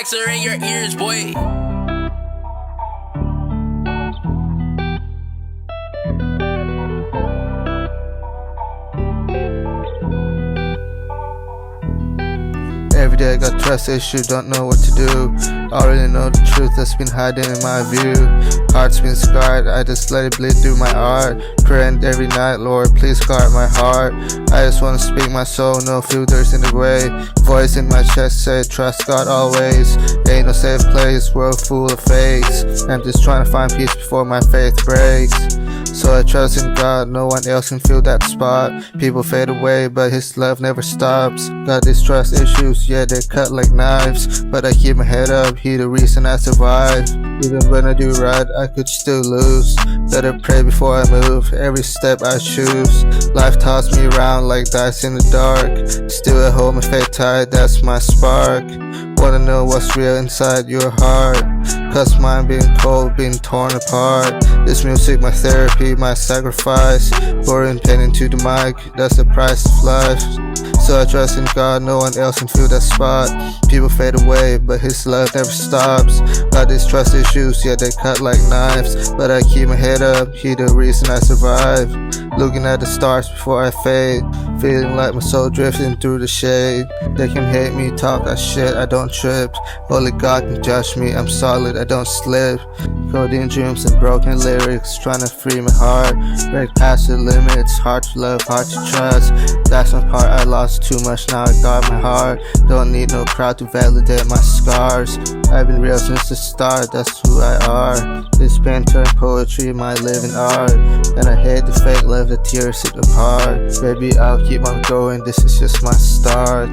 tracks are in your ears, boy. Every day I got trust issues, don't know what to do. Already know the truth that's been hiding in my view. Heart's been scarred, I just let it bleed through my art. Praying every night, Lord, please guard my heart. I just wanna speak my soul, no filters in the way. Voice in my chest say, trust God always. Ain't no safe place, world full of fakes. I'm just trying to find peace before my faith breaks. So I trust in God, no one else can fill that spot. People fade away, but His love never stops. Got these trust issues, yeah, they cut like knives. But I keep my head up, He the reason I survive. Even when I do right, I could still lose. Better pray before I move, every step I choose. Life tossed me around like dice in the dark. Still I hold my faith tight, that's my spark. Wanna know what's real inside your heart, cause mine being cold, being torn apart. This music, my therapy, my sacrifice. Pouring pain into the mic, that's the price of life. So I trust in God, no one else can fill that spot. People fade away, but His love never stops. Got these trust issues, yeah, they cut like knives. But I keep my head up, He the reason I survive. Looking at the stars before I fade, feeling like my soul drifting through the shade. They can hate me, talk that shit, I don't trip. Only God can judge me, I'm solid, I don't slip. Coding dreams and broken lyrics, trying to free my heart. Break past the limits, hard to love, hard to trust. That's my part, I lost too much, now I got my heart. Don't need no crowd to validate my scars. I've been real since the start, that's who I are. This pen turned poetry, my living art. And I hate the fake love, the tears hit apart. Baby, I'll keep on going, this is just my start.